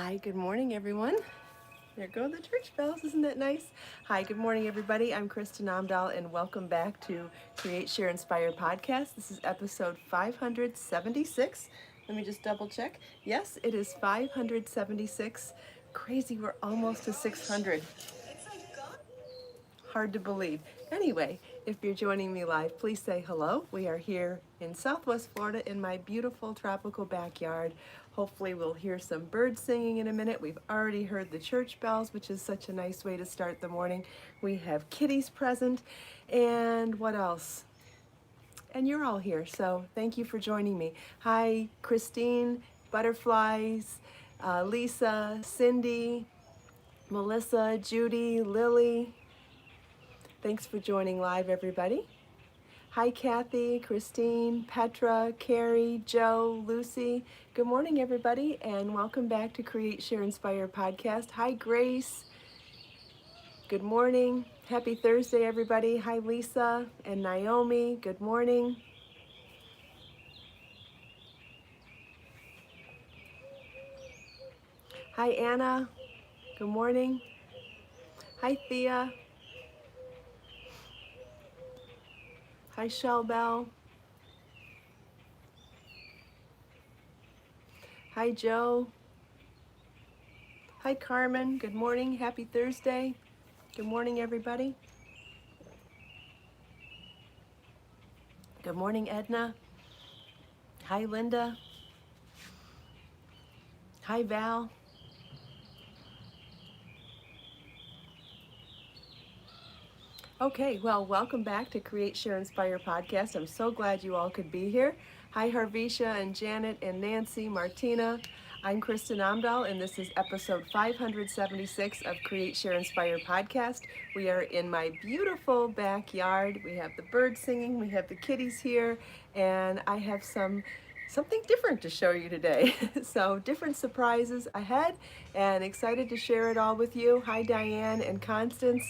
Hi, good morning, everyone. There go the church bells. Isn't that nice? Hi, good morning, everybody. I'm Kristin Omdahl, and welcome back to Create, Share, Inspire podcast. This is episode 576. Let me just double check. Yes, it is 576. Crazy, we're almost to 600. Hard to believe. Anyway, if you're joining me live, please say hello. We are here in Southwest Florida in my beautiful tropical backyard. Hopefully we'll hear some birds singing in a minute. We've already heard the church bells, which is such a nice way to start the morning. We have kitties present, and what else? And you're all here, so thank you for joining me. Hi, Christine, Butterflies, Lisa, Cindy, Melissa, Judy, Lily. Thanks for joining live, everybody. Hi, Kathy, Christine, Petra, Carrie, Joe, Lucy. Good morning, everybody, and welcome back to Create, Share, Inspire podcast. Hi, Grace. Good morning. Happy Thursday, everybody. Hi, Lisa and Naomi. Good morning. Hi, Anna. Good morning. Hi, Thea. Hi, Shelbell. Hi, Joe. Hi, Carmen. Good morning. Happy Thursday. Good morning, everybody. Good morning, Edna. Hi, Linda. Hi, Val. Okay, well, welcome back to Create, Share, Inspire podcast. I'm so glad you all could be here. Hi, Harvisha and Janet and Nancy, Martina. I'm Kristin Omdahl, and this is episode 576 of Create, Share, Inspire podcast. We are in my beautiful backyard. We have the birds singing, we have the kitties here, and I have something different to show you today. So different surprises ahead, and excited to share it all with you. Hi, Diane and Constance.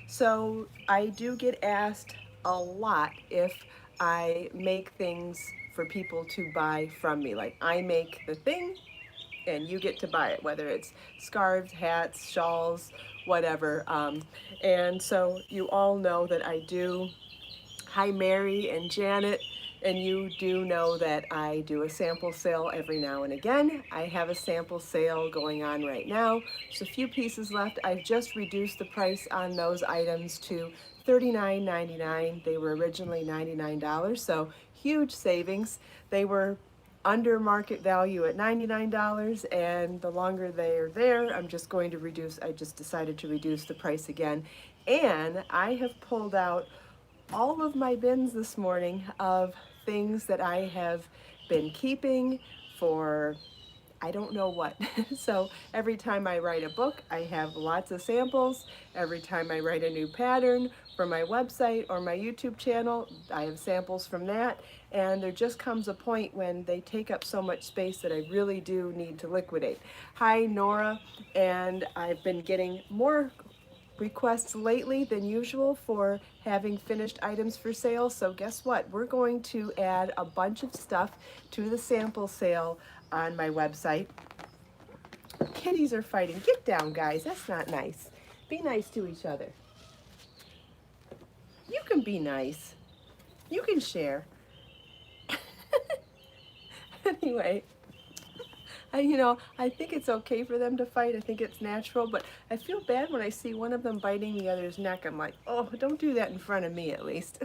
So I do get asked a lot if I make things for people to buy from me. Like I make the thing and you get to buy it, whether it's scarves, hats, shawls, whatever. And so you all know that I do. Hi, Mary and Janet. And you do know that I do a sample sale every now and again. I have a sample sale going on right now. There's a few pieces left. I've just reduced the price on those items to $39.99. They were originally $99, so huge savings. They were under market value at $99, and the longer they're there, I just decided to reduce the price again. And I have pulled out all of my bins this morning of things that I have been keeping for I don't know what. So every time I write a book, I have lots of samples. Every time I write a new pattern for my website or my YouTube channel, I have samples from that. And there just comes a point when they take up so much space that I really do need to liquidate. Hi, Nora. And I've been getting more requests lately than usual for having finished items for sale. So guess what? We're going to add a bunch of stuff to the sample sale on my website. Kitties are fighting. Get down, guys. That's not nice. Be nice to each other. You can be nice. You can share. Anyway, I think it's okay for them to fight. I think it's natural, but I feel bad when I see one of them biting the other's neck. I'm like, oh, don't do that in front of me at least.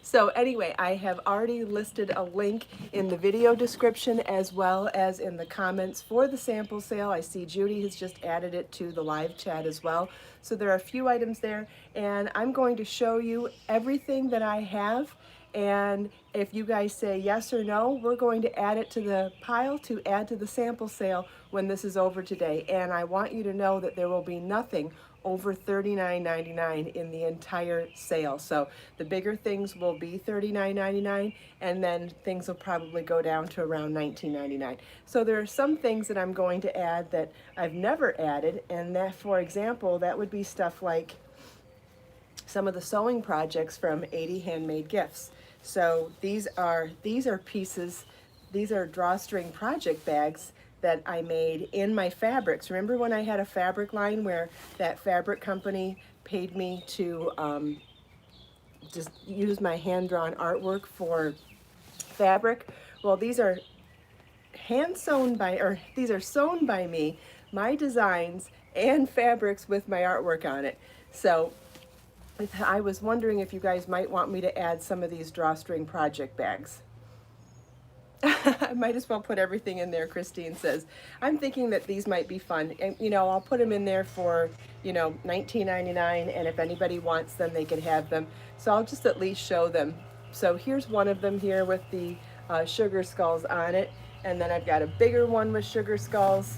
So anyway, I have already listed a link in the video description as well as in the comments for the sample sale. I see Judy has just added it to the live chat as well. So there are a few items there, and I'm going to show you everything that I have. And if you guys say yes or no, we're going to add it to the pile to add to the sample sale when this is over today. And I want you to know that there will be nothing over $39.99 in the entire sale. So the bigger things will be $39.99, and then things will probably go down to around $19.99. So there are some things that I'm going to add that I've never added, and that, for example, that would be stuff like some of the sewing projects from 80 Handmade Gifts. So these are pieces, these are drawstring project bags that I made in my fabrics. Remember when I had a fabric line where that fabric company paid me to just use my hand-drawn artwork for fabric? Well, these are these are sewn by me, my designs and fabrics with my artwork on it. So I was wondering if you guys might want me to add some of these drawstring project bags. I might as well put everything in there, Christine says. I'm thinking that these might be fun. And, you know, I'll put them in there for, you know, $19.99, and if anybody wants them, they can have them. So I'll just at least show them. So here's one of them here with the sugar skulls on it. And then I've got a bigger one with sugar skulls.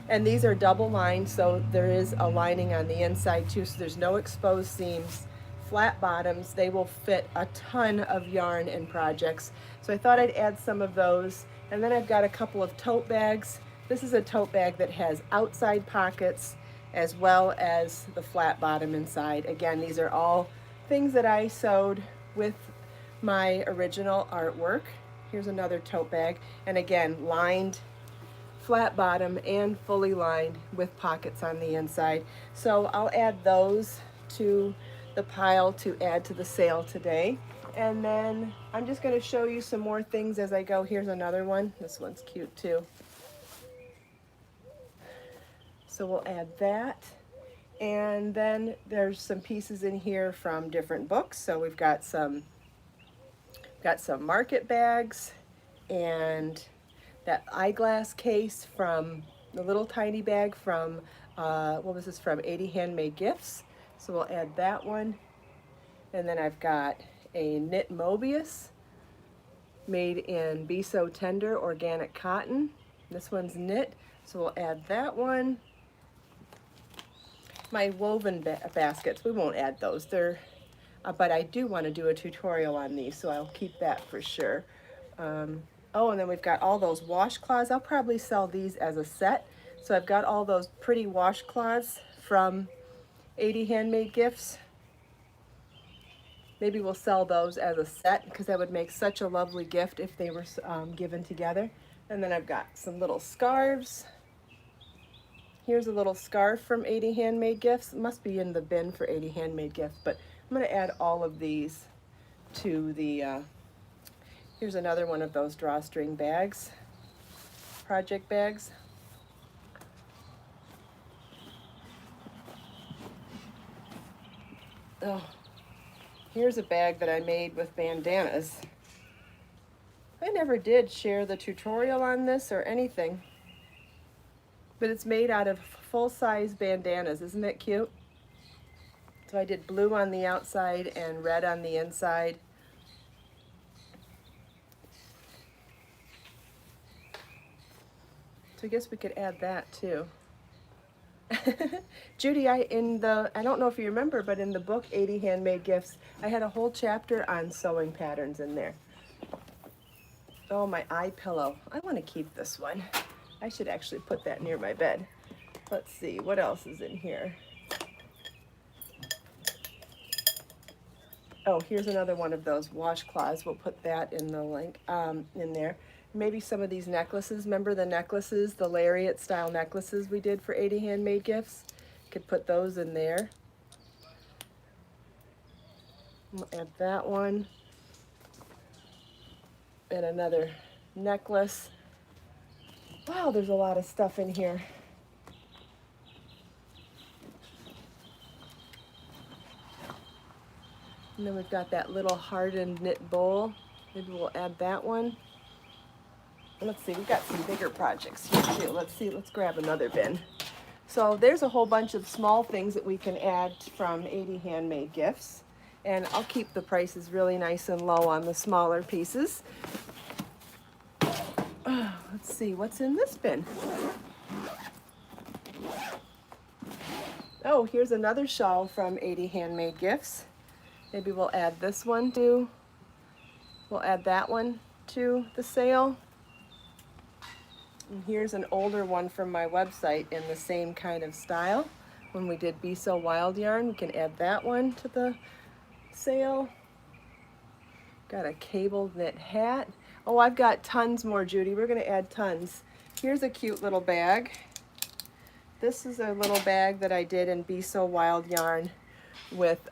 And these are double lined, so there is a lining on the inside too, so there's no exposed seams. Flat bottoms, they will fit a ton of yarn and projects. So I thought I'd add some of those. And then I've got a couple of tote bags. This is a tote bag that has outside pockets as well as the flat bottom inside. Again, these are all things that I sewed with my original artwork. Here's another tote bag. And again, lined, flat bottom, and fully lined with pockets on the inside. So I'll add those to the pile to add to the sale today. And then I'm just going to show you some more things as I go. Here's another one. This one's cute too. So we'll add that. And then there's some pieces in here from different books. So we've got some market bags and that eyeglass case from the little tiny bag from, what was this from? 80 Handmade Gifts. So we'll add that one. And then I've got a knit Mobius made in Beso Tender organic cotton. This one's knit, so we'll add that one. My woven baskets, we won't add those. They're, but I do want to do a tutorial on these, so I'll keep that for sure. Oh, and then we've got all those washcloths. I'll probably sell these as a set. So I've got all those pretty washcloths from 80 Handmade Gifts. Maybe we'll sell those as a set because that would make such a lovely gift if they were given together. And then I've got some little scarves. Here's a little scarf from 80 Handmade Gifts. It must be in the bin for 80 Handmade Gifts, but I'm going to add all of these to the, here's another one of those drawstring bags, project bags. Oh, here's a bag that I made with bandanas. I never did share the tutorial on this or anything, but it's made out of full-size bandanas. Isn't that cute? So I did blue on the outside and red on the inside. So I guess we could add that too. Judy, I don't know if you remember, but in the book 80 Handmade Gifts, I had a whole chapter on sewing patterns in there. Oh, my eye pillow. I want to keep this one. I should actually put that near my bed. Let's see, what else is in here? Oh, here's another one of those washcloths. We'll put that in the link in there. Maybe some of these necklaces. Remember the necklaces, the lariat style necklaces we did for 80 Handmade Gifts? Could put those in there. We'll add that one. And another necklace. Wow, there's a lot of stuff in here. And then we've got that little hardened knit bowl. Maybe we'll add that one. Let's see, we've got some bigger projects here too. Let's see, let's grab another bin. So there's a whole bunch of small things that we can add from 80 Handmade Gifts. And I'll keep the prices really nice and low on the smaller pieces. Let's see, what's in this bin? Oh, here's another shawl from 80 Handmade Gifts. Maybe we'll add this one too. We'll add that one to the sale. And here's an older one from my website in the same kind of style. When we did Beso Wild Yarn, we can add that one to the sale. Got a cable knit hat. Oh, I've got tons more, Judy. We're going to add tons. Here's a cute little bag. This is a little bag that I did in Beso Wild Yarn with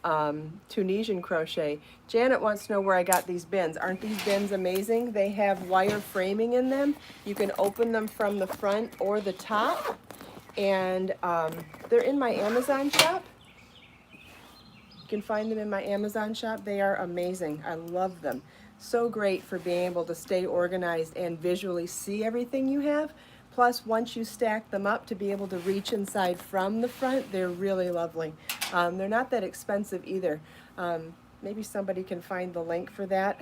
Tunisian crochet. Janet wants to know where I got these bins. Aren't these bins amazing? They have wire framing in them. You can open them from the front or the top, and they're in my Amazon shop. You can find them in my Amazon shop. They are amazing. I love them. So great for being able to stay organized and visually see everything you have. Plus, once you stack them up, to be able to reach inside from the front, they're really lovely. They're not that expensive either. Maybe somebody can find the link for that.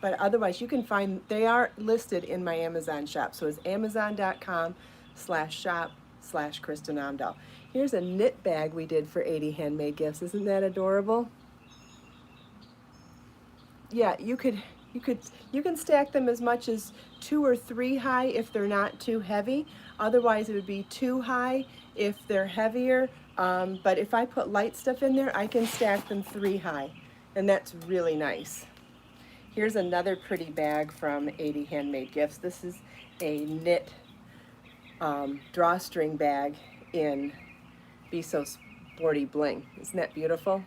But otherwise, you can find, they are listed in my Amazon shop. So it's amazon.com/shop/Kristin Omdahl. Here's a knit bag we did for 80 Handmade Gifts. Isn't that adorable? Yeah, you can stack them as much as 2 or 3 high if they're not too heavy. Otherwise, it would be too high if they're heavier. But if I put light stuff in there, I can stack them 3 high, and that's really nice. Here's another pretty bag from 80 Handmade Gifts. This is a knit drawstring bag in Beso Sporty Bling. Isn't that beautiful?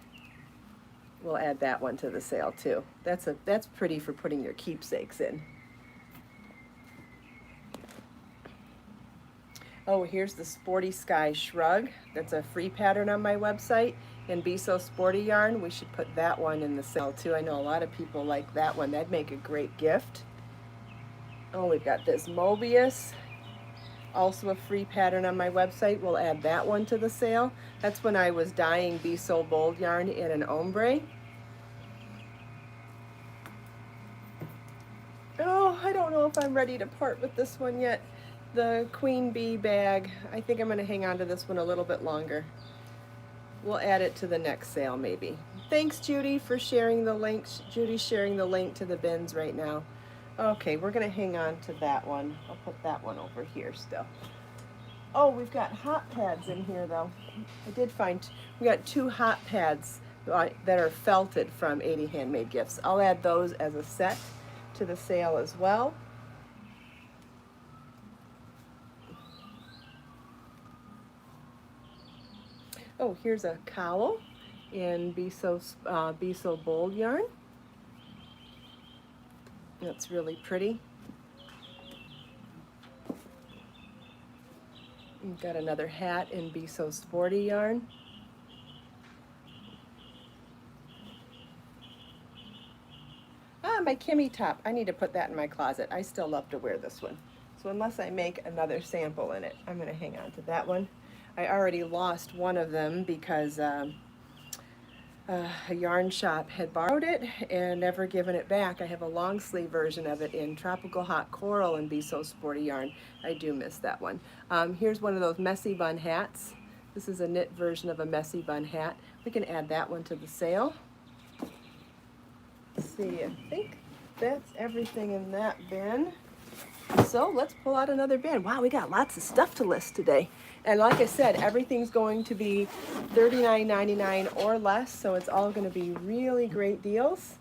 We'll add that one to the sale too. That's pretty for putting your keepsakes in. Oh, here's the Sporty Sky Shrug. That's a free pattern on my website in Beso Sporty Yarn. We should put that one in the sale too. I know a lot of people like that one. That'd make a great gift. Oh, we've got this Mobius. Also a free pattern on my website. We'll add that one to the sale. That's when I was dyeing Beso Bold yarn in an ombre. Oh, I don't know if I'm ready to part with this one yet. The Queen Bee bag. I think I'm going to hang on to this one a little bit longer. We'll add it to the next sale maybe. Thanks, Judy, for sharing the links. Judy's sharing the link to the bins right now. Okay, we're going to hang on to that one. I'll put that one over here still. Oh, we've got hot pads in here, though. I did find, we got 2 hot pads that are felted from 80 Handmade Gifts. I'll add those as a set to the sale as well. Oh, here's a cowl in Beso Bold yarn. That's really pretty. We've got another hat in Beso Sporty yarn. Ah, my Kimmy top. I need to put that in my closet. I still love to wear this one. So unless I make another sample in it, I'm going to hang on to that one. I already lost one of them because a yarn shop had borrowed it and never given it back. I have a long sleeve version of it in Tropical Hot Coral and Beso Sporty yarn. I do miss that one. Here's one of those messy bun hats. This is a knit version of a messy bun hat. We can add that one to the sale. Let's see, I think that's everything in that bin. So let's pull out another bin. Wow, we got lots of stuff to list today. And like I said, everything's going to be $39.99 or less, so it's all going to be really great deals.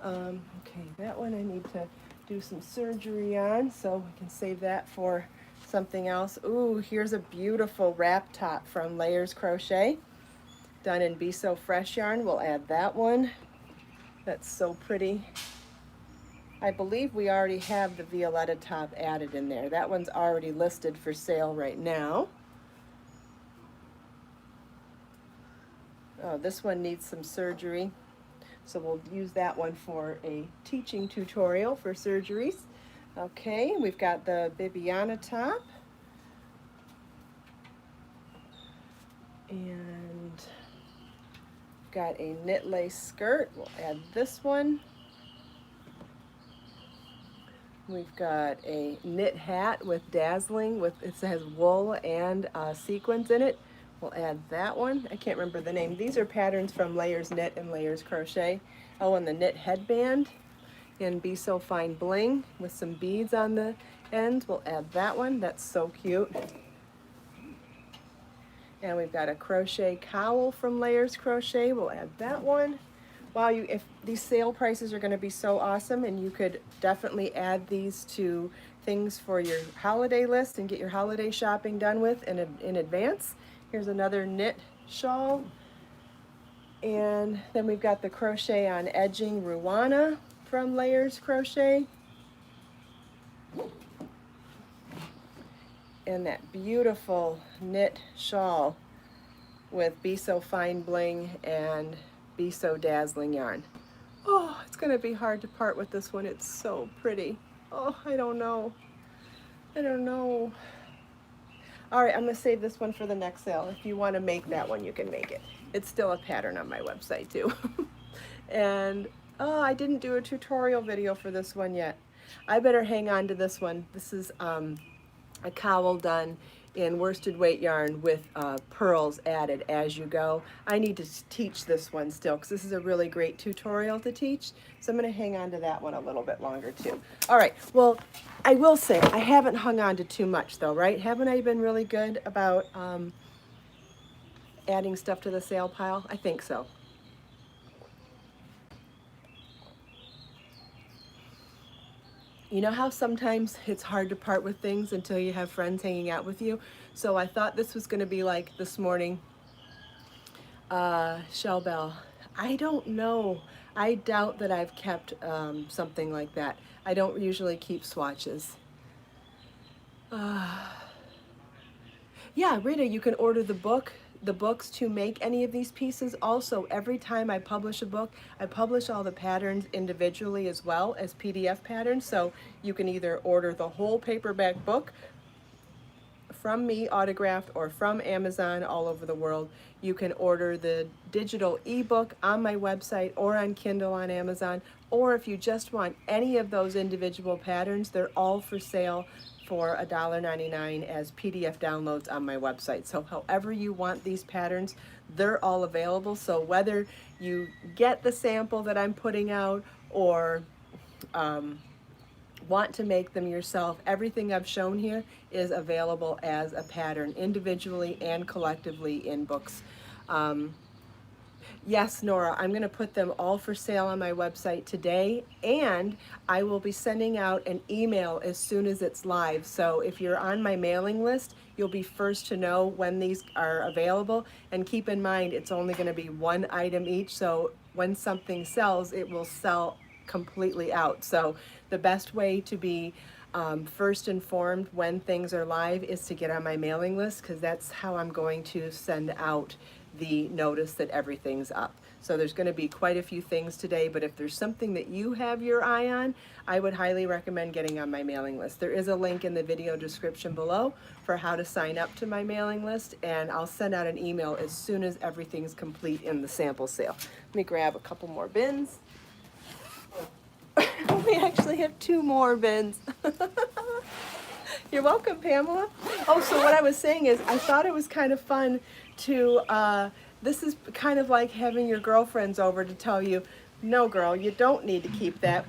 Okay, that one I need to do some surgery on, so we can save that for something else. Ooh, here's a beautiful wrap top from Layers Crochet, done in Beso Fresh yarn. We'll add that one. That's so pretty. I believe we already have the Violetta top added in there. That one's already listed for sale right now. Oh, this one needs some surgery, so we'll use that one for a teaching tutorial for surgeries. Okay, we've got the Bibiana top. And got a knit lace skirt. We'll add this one. We've got a knit hat with dazzling, it has wool and sequins in it. We'll add that one. I can't remember the name. These are patterns from Layers Knit and Layers Crochet. Oh, and the knit headband in Beso Fine Bling with some beads on the ends. We'll add that one. That's so cute. And we've got a crochet cowl from Layers Crochet. We'll add that one. Wow, if these sale prices are going to be so awesome, and you could definitely add these to things for your holiday list and get your holiday shopping done with in advance. Here's another knit shawl. And then we've got the Crochet on Edging Ruana from Layers Crochet. And that beautiful knit shawl with Beso Fine Bling and Beso Dazzling yarn. Oh, it's going to be hard to part with this one. It's so pretty. Oh, I don't know. I don't know. All right, I'm going to save this one for the next sale. If you want to make that one, you can make it. It's still a pattern on my website too. And oh, I didn't do a tutorial video for this one yet. I better hang on to this one. This is a cowl done in worsted weight yarn with pearls added as you go. I need to teach this one still because this is a really great tutorial to teach. So I'm going to hang on to that one a little bit longer too. All right, well, I will say I haven't hung on to too much though, right? Haven't I been really good about adding stuff to the sale pile? I think so. You know how sometimes it's hard to part with things until you have friends hanging out with you? So I thought this was going to be like this morning. Shell Bell. I don't know. I doubt that I've kept something like that. I don't usually keep swatches. Yeah, Rita, you can order the books to make any of these pieces. Also, every time I publish a book, I publish all the patterns individually as well as PDF patterns. So you can either order the whole paperback book from me autographed or from Amazon all over the world. You can order the digital ebook on my website or on Kindle on Amazon. Or if you just want any of those individual patterns, they're all for sale for $1.99 as PDF downloads on my website. So however you want these patterns, they're all available. So whether you get the sample that I'm putting out or want to make them yourself, everything I've shown here is available as a pattern individually and collectively in books. Yes, Nora, I'm going to put them all for sale on my website today, and I will be sending out an email as soon as it's live. So if you're on my mailing list, you'll be first to know when these are available. And keep in mind, it's only going to be one item each. So when something sells, it will sell completely out. So the best way to be first informed when things are live is to get on my mailing list, because that's how I'm going to send out the notice that everything's up. So there's going to be quite a few things today, but if there's something that you have your eye on, I would highly recommend getting on my mailing list. There is a link in the video description below for how to sign up to my mailing list, and I'll send out an email as soon as everything's complete in the sample sale. Let me grab a couple more bins. We actually have 2 more bins. You're welcome, Pamela. Oh, so what I was saying is I thought it was kind of fun to, this is kind of like having your girlfriends over to tell you, no girl, you don't need to keep that.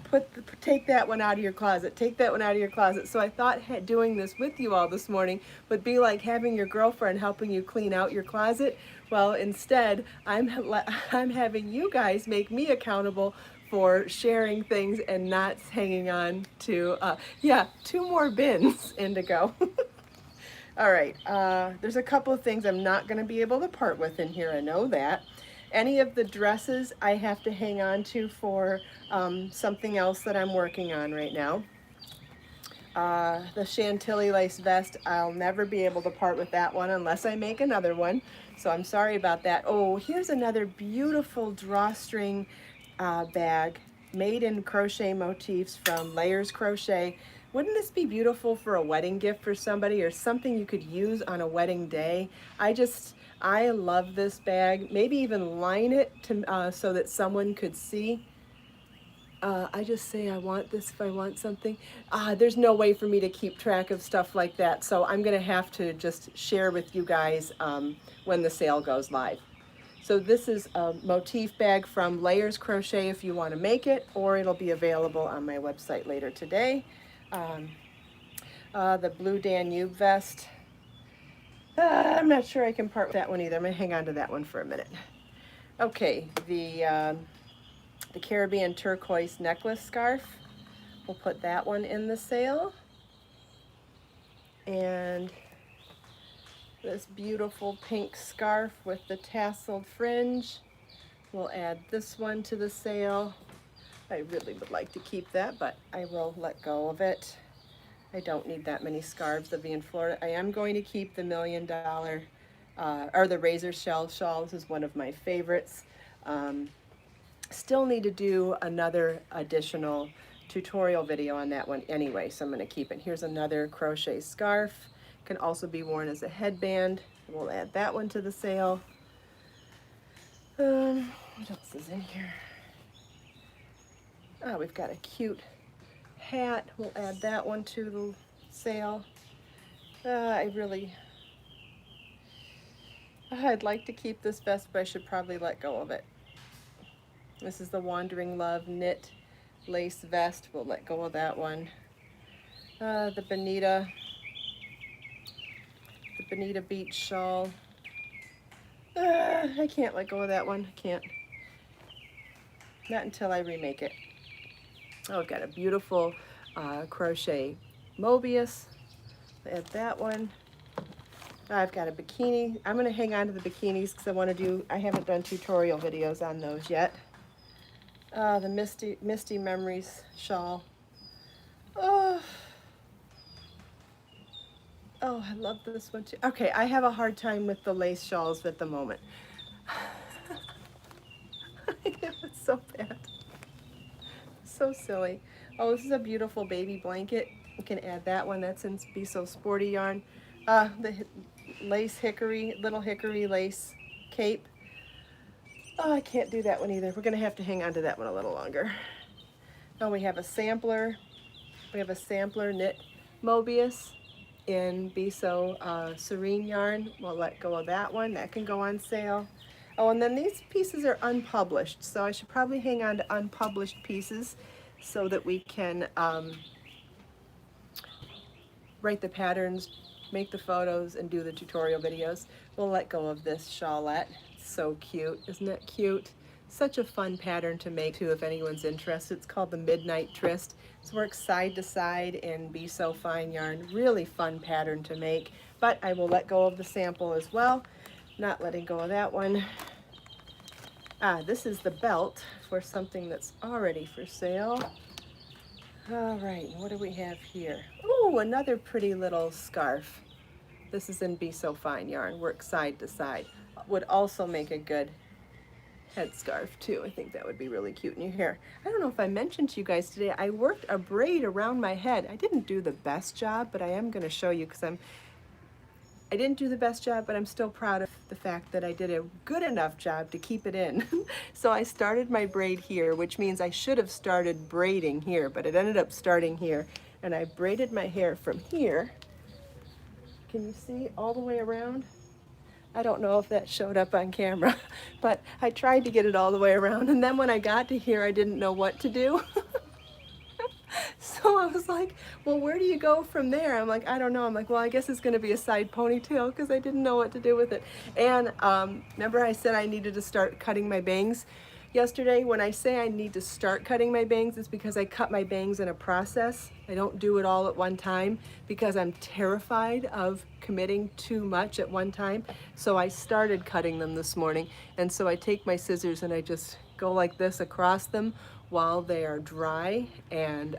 Take that one out of your closet. Take that one out of your closet. So I thought doing this with you all this morning would be like having your girlfriend helping you clean out your closet. Well, instead, I'm having you guys make me accountable for sharing things and not hanging on to, yeah, 2 more bins, Indigo. All right, there's a couple of things I'm not going to be able to part with in here, I know that. Any of the dresses I have to hang on to for something else that I'm working on right now. The Chantilly lace vest, I'll never be able to part with that one unless I make another one, so I'm sorry about that. Oh, here's another beautiful drawstring bag made in crochet motifs from Layers Crochet. Wouldn't this be beautiful for a wedding gift for somebody or something you could use on a wedding day? I love this bag. Maybe even line it to, so that someone could see. I just say I want this if I want something. There's no way for me to keep track of stuff like that, so I'm going to have to just share with you guys when the sale goes live. So this is a motif bag from Layers Crochet if you want to make it, or it'll be available on my website later today. The Blue Danube vest. I'm not sure I can part with that one either. I'm going to hang on to that one for a minute. Okay, the Caribbean turquoise necklace scarf. We'll put that one in the sale. And this beautiful pink scarf with the tasseled fringe. We'll add this one to the sale. I really would like to keep that, but I will let go of it. I don't need that many scarves to be in Florida. I am going to keep the $1 million, or the razor shell shawl. This is one of my favorites. Still need to do another additional tutorial video on that one anyway, so I'm going to keep it. Here's another crochet scarf. Can also be worn as a headband. We'll add that one to the sale. What else is in here? Oh, we've got a cute hat. We'll add that one to the sale. I'd like to keep this vest, but I should probably let go of it. This is the Wandering Love knit lace vest. We'll let go of that one. The Bonita beach shawl. I can't let go of that one. I can't. Not until I remake it. Oh, I've got a beautiful crochet Mobius. Add that one. I've got a bikini. I'm going to hang on to the bikinis because I haven't done tutorial videos on those yet. The Misty Memories shawl. Oh, I love this one too. Okay, I have a hard time with the lace shawls at the moment. It's so bad. So silly. Oh, this is a beautiful baby blanket. You can add that one. That's in Beso Sporty yarn. The lace little hickory lace cape. Oh, I can't do that one either. We're going to have to hang on to that one a little longer. Now we have a sampler. We have a sampler knit Mobius in Beso Serene yarn. We'll let go of that one. That can go on sale. Oh, and then these pieces are unpublished, so I should probably hang on to unpublished pieces so that we can write the patterns, make the photos, and do the tutorial videos. We'll let go of this shawlette. It's so cute. Isn't it cute? Such a fun pattern to make too if anyone's interested. It's called the Midnight Tryst. It works side to side in Beso fine yarn. Really fun pattern to make, but I will let go of the sample as well. Not letting go of that one. This is the belt for something that's already for sale. All right, what do we have here? Ooh, another pretty little scarf. This is in Beso fine yarn, works side to side. Would also make a good headscarf too. I think that would be really cute in your hair. I don't know if I mentioned to you guys today, I worked a braid around my head. I didn't do the best job, but I am going to show you because I didn't do the best job, but I'm still proud of the fact that I did a good enough job to keep it in. So I started my braid here, which means I should have started braiding here, but it ended up starting here. And I braided my hair from here. Can you see all the way around? I don't know if that showed up on camera, but I tried to get it all the way around. And then when I got to here, I didn't know what to do. So I was like, well, where do you go from there? I'm like, I don't know. I'm like, well, I guess it's going to be a side ponytail because I didn't know what to do with it. And remember I said I needed to start cutting my bangs yesterday? When I say I need to start cutting my bangs, it's because I cut my bangs in a process. I don't do it all at one time because I'm terrified of committing too much at one time. So I started cutting them this morning. And so I take my scissors and I just go like this across them while they are dry, and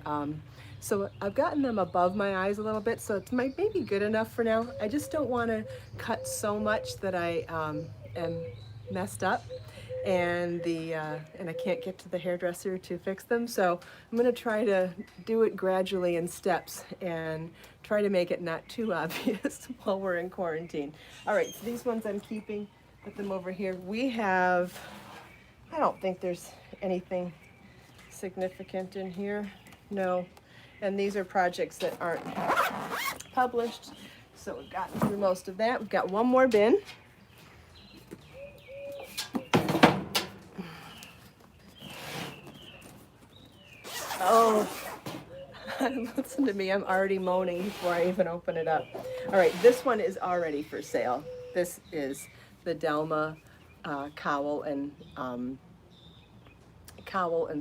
so I've gotten them above my eyes a little bit, so it's maybe good enough for now. I just don't want to cut so much that I am messed up, and I can't get to the hairdresser to fix them. So I'm going to try to do it gradually in steps and try to make it not too obvious while we're in quarantine. All right, so these ones I'm keeping. Put them over here. We have, I don't think there's anything significant in here. No. And these are projects that aren't published. So we've gotten through most of that. We've got one more bin. Oh, listen to me. I'm already moaning before I even open it up. All right, this one is already for sale. This is the Delma cowl and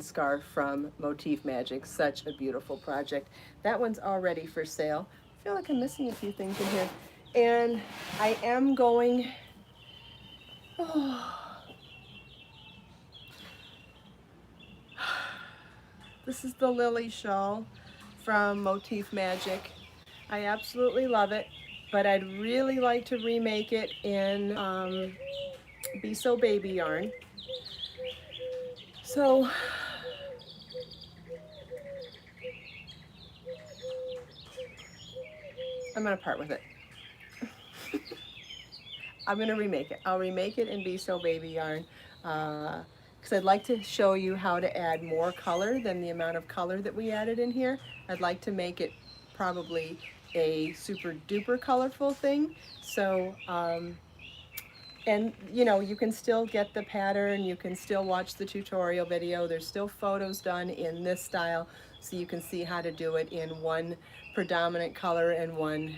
scarf from Motif Magic. Such a beautiful project. That one's already for sale. feel like I'm missing a few things in here. And I am going, this is the Lilly Show from Motif Magic. I absolutely love it, but I'd really like to remake it in Beso baby yarn. So I'm gonna part with it. I'm gonna remake it. I'll remake it in Beso baby yarn because I'd like to show you how to add more color than the amount of color that we added in here. I'd like to make it probably a super duper colorful thing. So, and you know, you can still get the pattern, you can still watch the tutorial video. There's still photos done in this style, so you can see how to do it in one predominant color and one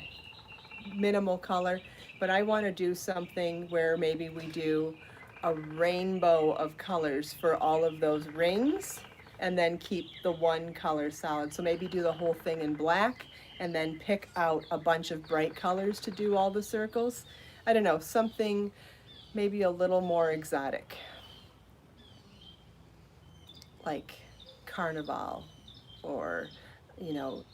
minimal color. But I want to do something where maybe we do a rainbow of colors for all of those rings and then keep the one color solid. So maybe do the whole thing in black and then pick out a bunch of bright colors to do all the circles. I don't know, something maybe a little more exotic, like Carnival or, you know,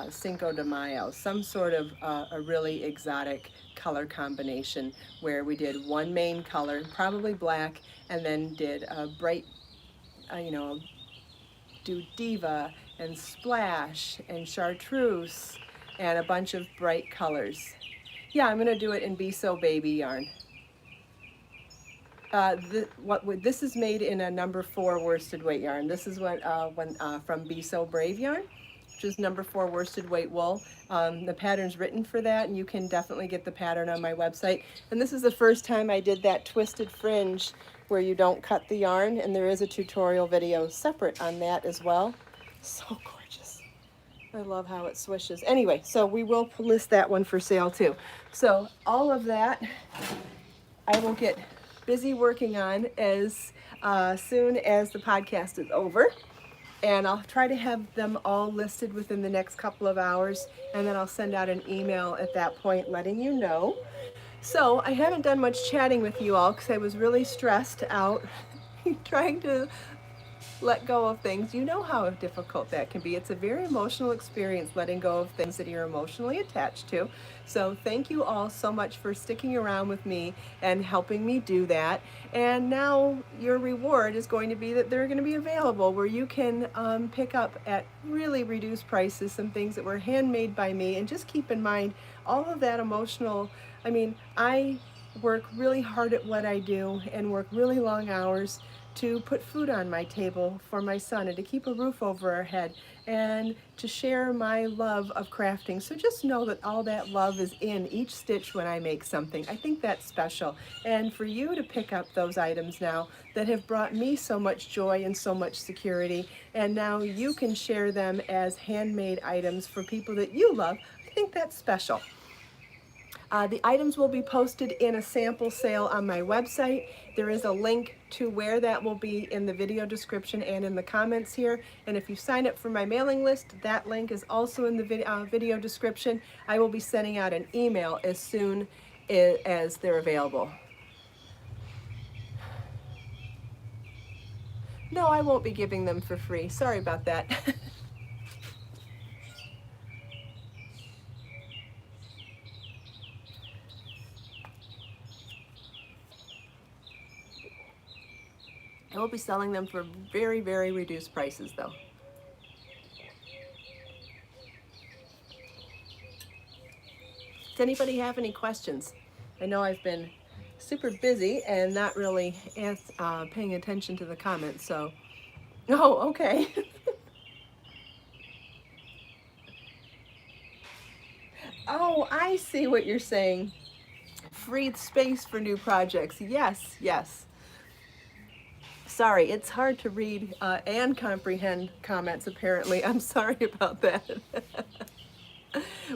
Cinco de Mayo, some sort of a really exotic color combination where we did one main color, probably black, and then did a bright, you know, do Diva and Splash and Chartreuse and a bunch of bright colors. Yeah, I'm gonna do it in Beso baby yarn. This is made in a number 4 worsted weight yarn. This is what from Beso Brave yarn, which is number 4 worsted weight wool. The pattern's written for that, and you can definitely get the pattern on my website. And this is the first time I did that twisted fringe where you don't cut the yarn, and there is a tutorial video separate on that as well. So gorgeous. I love how it swishes. Anyway, so we will list that one for sale too. So all of that I will get busy working on as soon as the podcast is over. And I'll try to have them all listed within the next couple of hours, and then I'll send out an email at that point letting you know. So I haven't done much chatting with you all because I was really stressed out trying to let go of things. You know how difficult that can be. It's a very emotional experience letting go of things that you're emotionally attached to. So thank you all so much for sticking around with me and helping me do that. And now your reward is going to be that they're going to be available where you can pick up at really reduced prices some things that were handmade by me. And just keep in mind all of that emotional, I mean, I work really hard at what I do and work really long hours to put food on my table for my son and to keep a roof over our head and to share my love of crafting. So just know that all that love is in each stitch when I make something. I think that's special. And for you to pick up those items now that have brought me so much joy and so much security, and now you can share them as handmade items for people that you love, I think that's special. The items will be posted in a sample sale on my website. There is a link to where that will be in the video description and in the comments here. And if you sign up for my mailing list, that link is also in the video description. I will be sending out an email as soon as they're available. No, I won't be giving them for free. Sorry about that. I will be selling them for very, very reduced prices though. Does anybody have any questions? I know I've been super busy and not really paying attention to the comments, so. Oh, okay. Oh, I see what you're saying. Free space for new projects. Yes, yes. Sorry, it's hard to read and comprehend comments apparently. I'm sorry about that.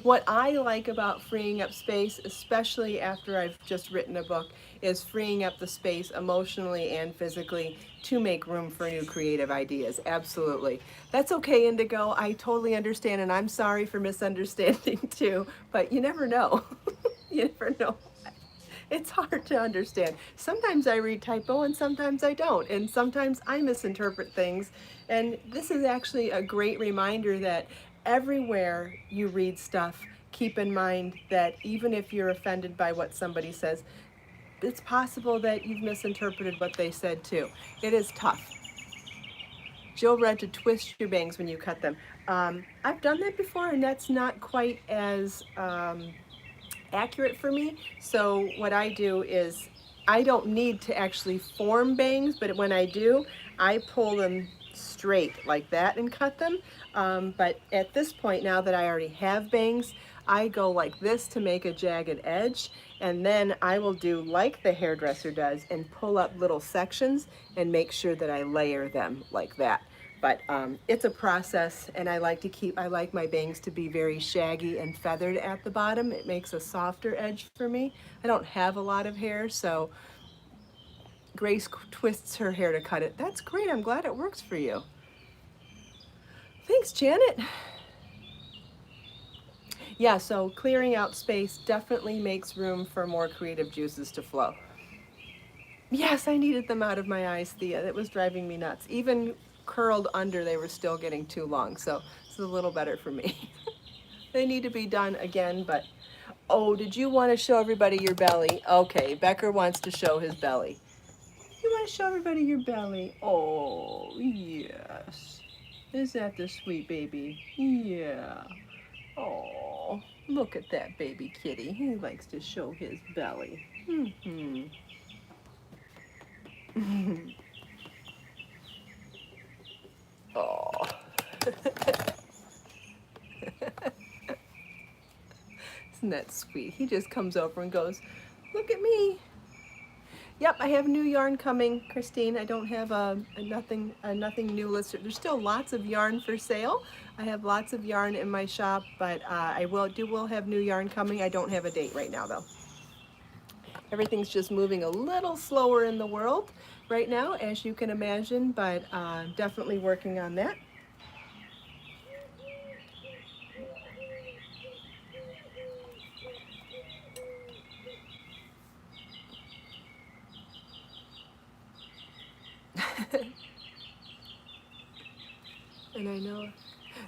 What I like about freeing up space, especially after I've just written a book, is freeing up the space emotionally and physically to make room for new creative ideas. Absolutely. That's okay, Indigo. I totally understand, and I'm sorry for misunderstanding too, but you never know. You never know. It's hard to understand. Sometimes I read typo and sometimes I don't, and sometimes I misinterpret things. And this is actually a great reminder that everywhere you read stuff, keep in mind that even if you're offended by what somebody says, it's possible that you've misinterpreted what they said too. It is tough. Jill read to twist your bangs when you cut them. I've done that before, and that's not quite as accurate for me. So what I do is I don't need to actually form bangs, but when I do, I pull them straight like that and cut them. But at this point, now that I already have bangs, I go like this to make a jagged edge, and then I will do like the hairdresser does and pull up little sections and make sure that I layer them like that. But it's a process, and I like my bangs to be very shaggy and feathered at the bottom. It makes a softer edge for me. I don't have a lot of hair, so Grace twists her hair to cut it. That's great. I'm glad it works for you. Thanks, Janet. Yeah, so clearing out space definitely makes room for more creative juices to flow. Yes, I needed them out of my eyes, Thea. It was driving me nuts. Even curled under, they were still getting too long, so it's a little better for me. They need to be done again, but oh, did you want to show everybody your belly? Okay, Becker wants to show his belly. You want to show everybody your belly? Oh, yes. Is that the sweet baby? Yeah. Oh, look at that baby kitty. He likes to show his belly. Mm-hmm. Oh. Isn't that sweet? He just comes over and goes, look at me. Yep, I have new yarn coming, Christine. I don't have nothing new listed. There's still lots of yarn for sale. I have lots of yarn in my shop, but I will have new yarn coming. I don't have a date right now though. Everything's just moving a little slower in the world right now, as you can imagine, but definitely working on that. And I know,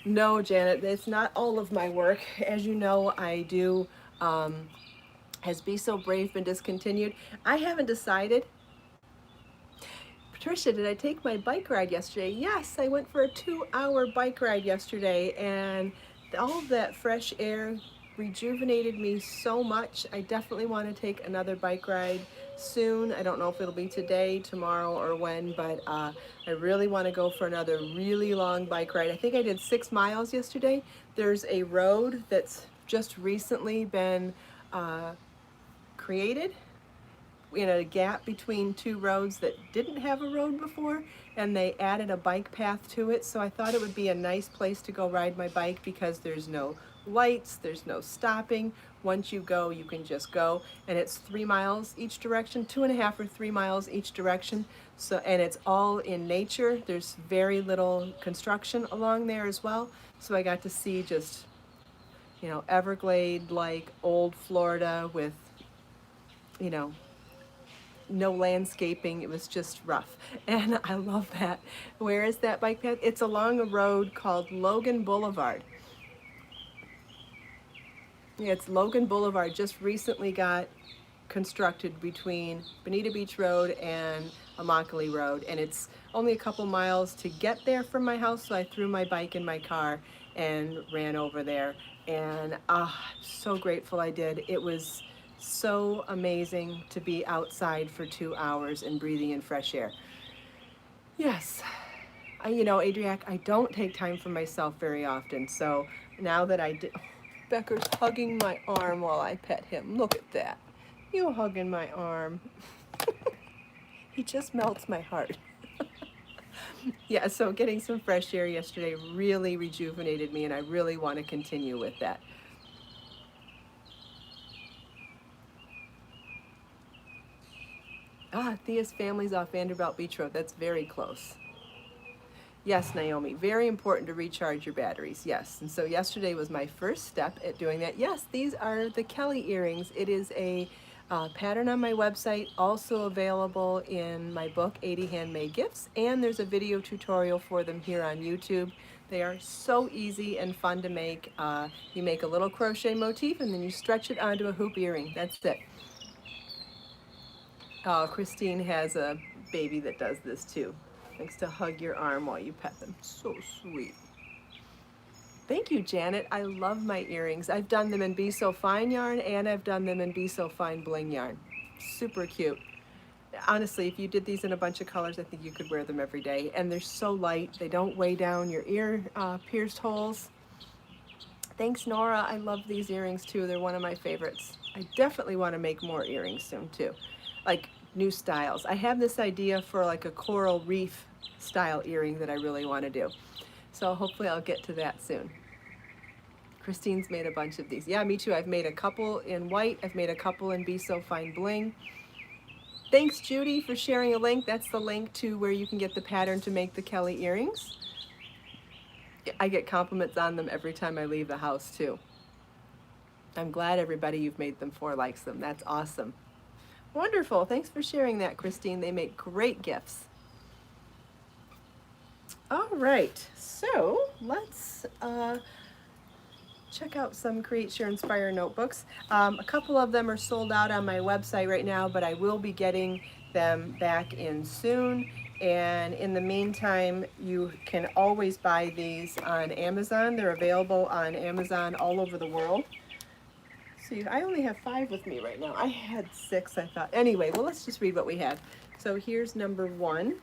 no, Janet, it's not all of my work. As you know, I do, has Beso Brave been discontinued? I haven't decided. Patricia, did I take my bike ride yesterday? Yes, I went for a 2-hour bike ride yesterday, and all of that fresh air rejuvenated me so much. I definitely want to take another bike ride soon. I don't know if it'll be today, tomorrow, or when, but I really want to go for another really long bike ride. I think I did 6 miles yesterday. There's a road that's just recently been created in a gap between 2 roads that didn't have a road before, and they added a bike path to it. So I thought it would be a nice place to go ride my bike because there's no lights, there's no stopping. Once you go, you can just go, and it's 3 miles each direction, 2.5 or 3 miles each direction. So, and it's all in nature. There's very little construction along there as well. So I got to see just, Everglade like old Florida with, no landscaping. It was just rough, and I love that. Where is that bike path? It's along a road called Logan Boulevard. Yeah, it's Logan Boulevard. Just recently got constructed between Bonita Beach Road and Immokalee Road, and it's only a couple miles to get there from my house, so I threw my bike in my car and ran over there, and so grateful I did. It was so amazing to be outside for 2 hours and breathing in fresh air. Yes, Adriac, I don't take time for myself very often, so now that I did, Becker's hugging my arm while I pet him. Look at that. You hugging my arm. He just melts my heart. Yeah, so getting some fresh air yesterday really rejuvenated me, and I really want to continue with that. Thea's family's off Vanderbilt Beach Road. That's very close. Yes, Naomi, very important to recharge your batteries. Yes, and so yesterday was my first step at doing that. Yes, these are the Kelly earrings. It is a pattern on my website, also available in my book, 80 Handmade Gifts, and there's a video tutorial for them here on YouTube. They are so easy and fun to make. You make a little crochet motif and then you stretch it onto a hoop earring. That's it. Christine has a baby that does this too. Likes to hug your arm while you pet them. So sweet. Thank you, Janet. I love my earrings. I've done them in Beso fine yarn and I've done them in Beso fine bling yarn. Super cute. Honestly, if you did these in a bunch of colors, I think you could wear them every day. And they're so light. They don't weigh down your ear pierced holes. Thanks, Nora. I love these earrings too. They're one of my favorites. I definitely want to make more earrings soon too. Like new styles. I have this idea for like a coral reef style earring that I really want to do. So hopefully I'll get to that soon. Christine's made a bunch of these. Yeah, me too. I've made a couple in white. I've made a couple in Beso fine bling. Thanks, Judy, for sharing a link. That's the link to where you can get the pattern to make the Kelly earrings. I get compliments on them every time I leave the house too. I'm glad everybody you've made them for likes them. That's awesome. Wonderful. Thanks for sharing that, Christine. They make great gifts. All right, so let's check out some Create, Share, Inspire notebooks. A couple of them are sold out on my website right now, but I will be getting them back in soon. And in the meantime, you can always buy these on Amazon. They're available on Amazon all over the world. See, I only have 5 with me right now. I had 6, I thought. Anyway, well, let's just read what we have. So here's number 1,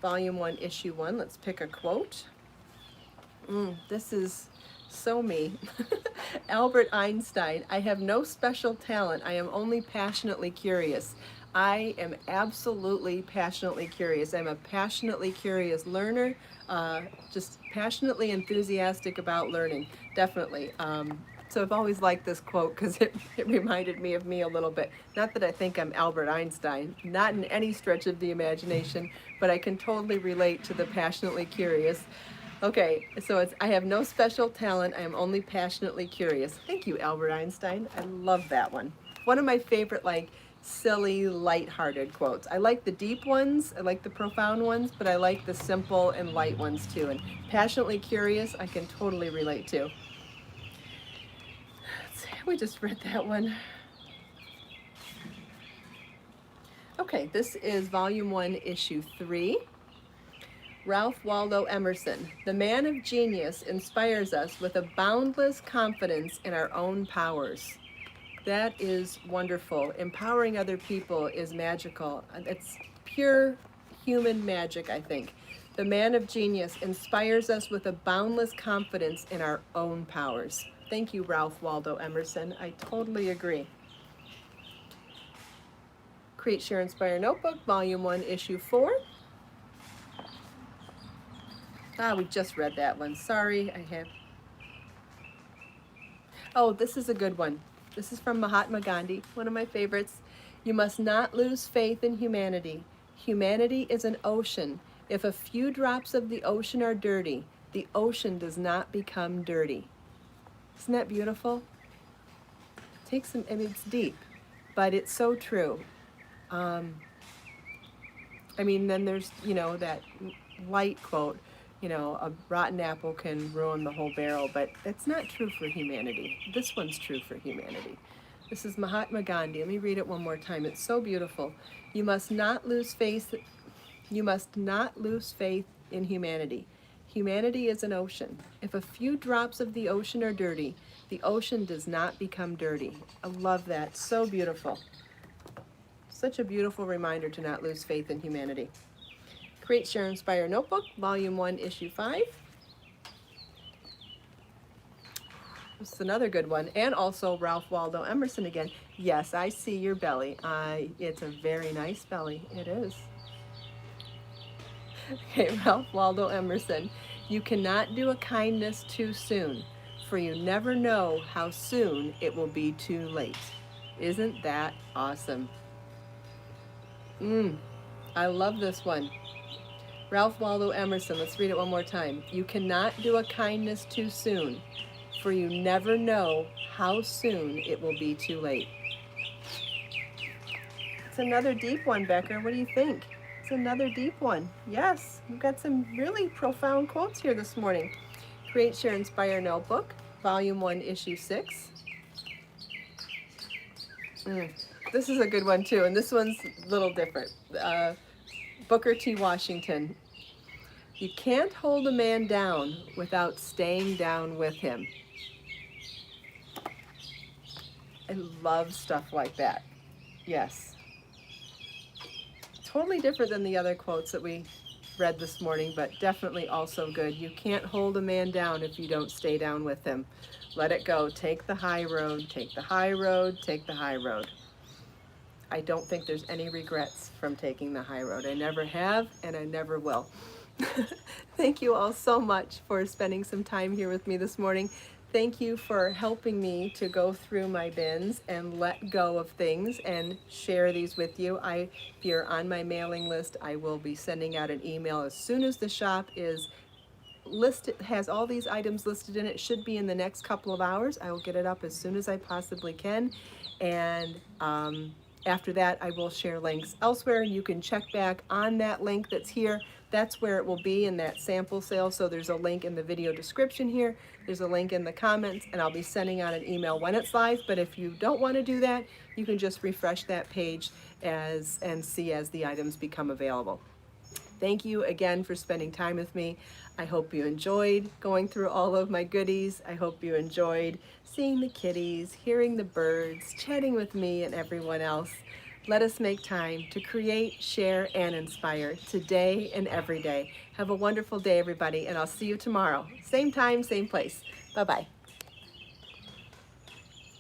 volume 1, issue 1. Let's pick a quote. This is so me. Albert Einstein, I have no special talent. I am only passionately curious. I am absolutely passionately curious. I'm a passionately curious learner, just passionately enthusiastic about learning, definitely. So I've always liked this quote because it reminded me of me a little bit. Not that I think I'm Albert Einstein, not in any stretch of the imagination, but I can totally relate to the passionately curious. Okay, so it's, I have no special talent, I am only passionately curious. Thank you, Albert Einstein. I love that one. One of my favorite, like, silly, light-hearted quotes. I like the deep ones, I like the profound ones, but I like the simple and light ones too. And passionately curious, I can totally relate to. We just read that one. Okay, this is volume 1, issue 3. Ralph Waldo Emerson, the man of genius inspires us with a boundless confidence in our own powers. That is wonderful. Empowering other people is magical. It's pure human magic, I think. The man of genius inspires us with a boundless confidence in our own powers. Thank you, Ralph Waldo Emerson. I totally agree. Create, Share, Inspire Notebook, Volume 1, Issue 4. We just read that one. Sorry, I have. Oh, this is a good one. This is from Mahatma Gandhi, one of my favorites. You must not lose faith in humanity. Humanity is an ocean. If a few drops of the ocean are dirty, the ocean does not become dirty. Isn't that beautiful? Take some, I mean, it's deep, but it's so true. I mean, then there's, you know, that light quote, you know, a rotten apple can ruin the whole barrel, but that's not true for humanity. This one's true for humanity. This is Mahatma Gandhi. Let me read it one more time. It's so beautiful. You must not lose faith. You must not lose faith in humanity. Humanity is an ocean. If a few drops of the ocean are dirty, the ocean does not become dirty. I love that. So beautiful. Such a beautiful reminder to not lose faith in humanity. Create, Share, Inspire Notebook, Volume 1, Issue 5. This is another good one. And also Ralph Waldo Emerson again. Yes, I see your belly. It's a very nice belly. It is. Okay, Ralph Waldo Emerson. You cannot do a kindness too soon, for you never know how soon it will be too late. Isn't that awesome? I love this one. Ralph Waldo Emerson, let's read it one more time. You cannot do a kindness too soon, for you never know how soon it will be too late. It's another deep one, Becker. What do you think? It's another deep one. Yes, we've got some really profound quotes here this morning. Create, Share, Inspire Notebook, Volume 1, Issue 6. This is a good one too, and this one's a little different. Booker T. Washington. You can't hold a man down without staying down with him. I love stuff like that. Yes. Totally different than the other quotes that we read this morning, but definitely also good. You can't hold a man down if you don't stay down with him. Let it go. Take the high road, take the high road, take the high road. I don't think there's any regrets from taking the high road. I never have, and I never will. Thank you all so much for spending some time here with me this morning. Thank you for helping me to go through my bins and let go of things and share these with you. If you're on my mailing list, I will be sending out an email as soon as the shop is listed, has all these items listed in it. It should be in the next couple of hours. I will get it up as soon as I possibly can. And after that, I will share links elsewhere. You can check back on that link that's here. That's where it will be in that sample sale. So there's a link in the video description here. There's a link in the comments, and I'll be sending out an email when it's live. But if you don't want to do that, you can just refresh that page and see as the items become available. Thank you again for spending time with me. I hope you enjoyed going through all of my goodies. I hope you enjoyed seeing the kitties, hearing the birds, chatting with me and everyone else. Let us make time to create, share, and inspire today and every day. Have a wonderful day, everybody, and I'll see you tomorrow. Same time, same place. Bye-bye.